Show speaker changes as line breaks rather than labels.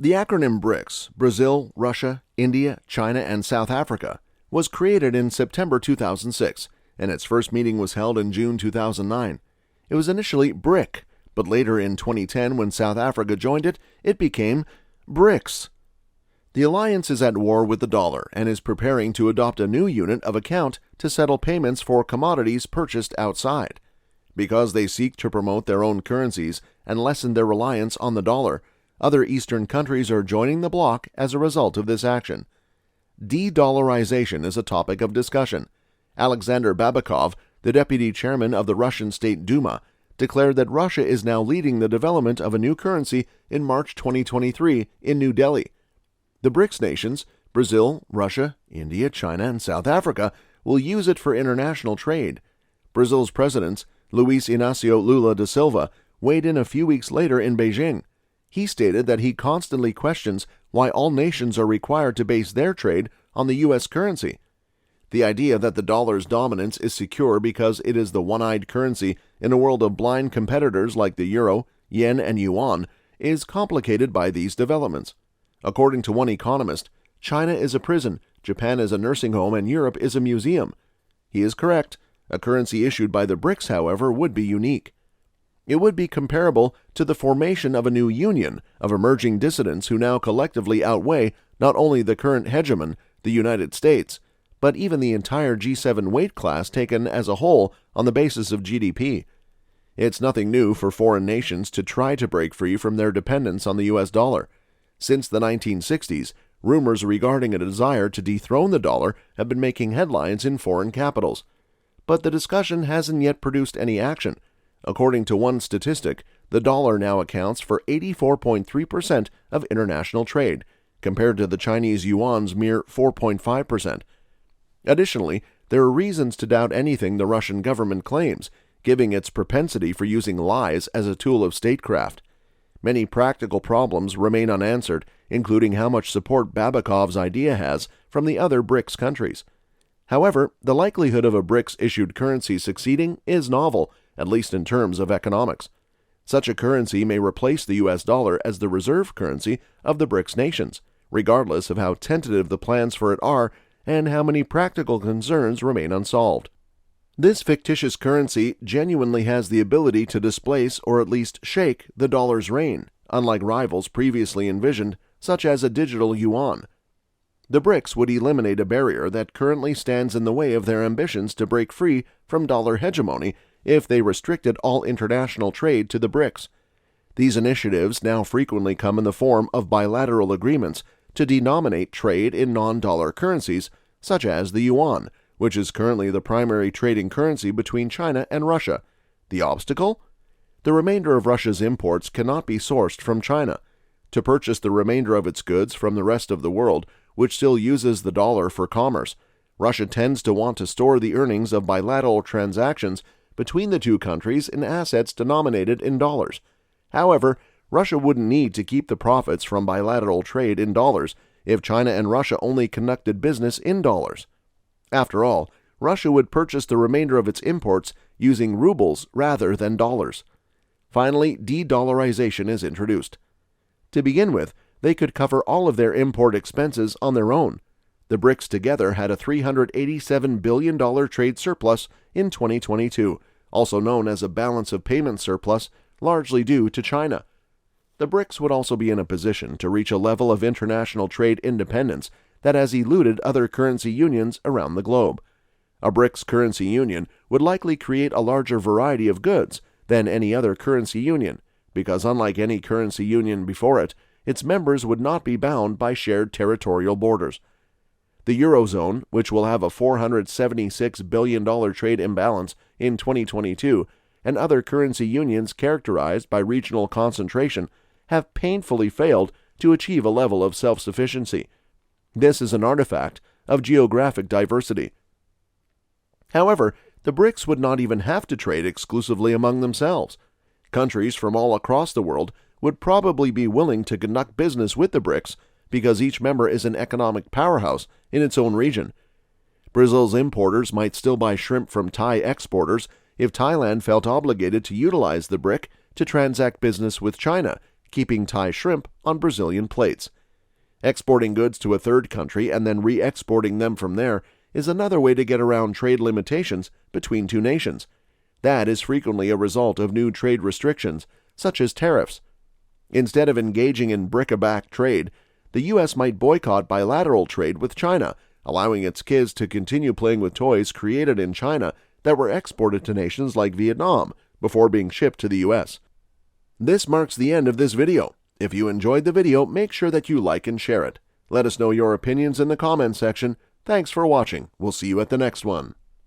The acronym BRICS, Brazil, Russia, India, China, and South Africa, was created in September 2006, and its first meeting was held in June 2009. It was initially BRIC, but later in 2010, when South Africa joined it, it became BRICS. The alliance is at war with the dollar and is preparing to adopt a new unit of account to settle payments for commodities purchased outside. Because they seek to promote their own currencies and lessen their reliance on the dollar, other Eastern countries are joining the bloc as a result of this action. De-dollarization is a topic of discussion. Alexander Babakov, the deputy chairman of the Russian State Duma, declared that Russia is now leading the development of a new currency in March 2023 in New Delhi. The BRICS nations, Brazil, Russia, India, China, and South Africa, will use it for international trade. Brazil's president, Luiz Inacio Lula de Silva, weighed in a few weeks later in Beijing. He stated that he constantly questions why all nations are required to base their trade on the U.S. currency. The idea that the dollar's dominance is secure because it is the one-eyed currency in a world of blind competitors like the euro, yen, and yuan is complicated by these developments. According to one economist, China is a prison, Japan is a nursing home, and Europe is a museum. He is correct. A currency issued by the BRICS, however, would be unique. It would be comparable to the formation of a new union of emerging dissidents who now collectively outweigh not only the current hegemon, the United States, but even the entire G7 weight class taken as a whole on the basis of GDP. It's nothing new for foreign nations to try to break free from their dependence on the U.S. dollar. Since the 1960s, rumors regarding a desire to dethrone the dollar have been making headlines in foreign capitals. But the discussion hasn't yet produced any action. According to one statistic, the dollar now accounts for 84.3% of international trade, compared to the Chinese yuan's mere 4.5%. Additionally, there are reasons to doubt anything the Russian government claims, given its propensity for using lies as a tool of statecraft. Many practical problems remain unanswered, including how much support Babakov's idea has from the other BRICS countries. However, the likelihood of a BRICS-issued currency succeeding is novel, at least in terms of economics. Such a currency may replace the U.S. dollar as the reserve currency of the BRICS nations, regardless of how tentative the plans for it are and how many practical concerns remain unsolved. This fictitious currency genuinely has the ability to displace or at least shake the dollar's reign, unlike rivals previously envisioned, such as a digital yuan. The BRICS would eliminate a barrier that currently stands in the way of their ambitions to break free from dollar hegemony if they restricted all international trade to the BRICS. These initiatives now frequently come in the form of bilateral agreements to denominate trade in non-dollar currencies, such as the yuan, which is currently the primary trading currency between China and Russia. The obstacle? The remainder of Russia's imports cannot be sourced from China. To purchase the remainder of its goods from the rest of the world, which still uses the dollar for commerce, Russia tends to want to store the earnings of bilateral transactions between the two countries in assets denominated in dollars. However, Russia wouldn't need to keep the profits from bilateral trade in dollars if China and Russia only conducted business in dollars. After all, Russia would purchase the remainder of its imports using rubles rather than dollars. Finally, de-dollarization is introduced. To begin with, they could cover all of their import expenses on their own. The BRICS together had a $387 billion trade surplus in 2022, also known as a balance of payments surplus, largely due to China. The BRICS would also be in a position to reach a level of international trade independence that has eluded other currency unions around the globe. A BRICS currency union would likely create a larger variety of goods than any other currency union, because unlike any currency union before it, its members would not be bound by shared territorial borders. The Eurozone, which will have a $476 billion trade imbalance in 2022, and other currency unions characterized by regional concentration, have painfully failed to achieve a level of self-sufficiency. This is an artifact of geographic diversity. However, the BRICS would not even have to trade exclusively among themselves. Countries from all across the world would probably be willing to conduct business with the BRICS because each member is an economic powerhouse in its own region. Brazil's importers might still buy shrimp from Thai exporters if Thailand felt obligated to utilize the BRIC to transact business with China, keeping Thai shrimp on Brazilian plates. Exporting goods to a third country and then re-exporting them from there is another way to get around trade limitations between two nations. That is frequently a result of new trade restrictions, such as tariffs. Instead of engaging in bric-a-brac trade, the U.S. might boycott bilateral trade with China, allowing its kids to continue playing with toys created in China that were exported to nations like Vietnam before being shipped to the U.S. This marks the end of this video. If you enjoyed the video, make sure that you like and share it. Let us know your opinions in the comments section. Thanks for watching. We'll see you at the next one.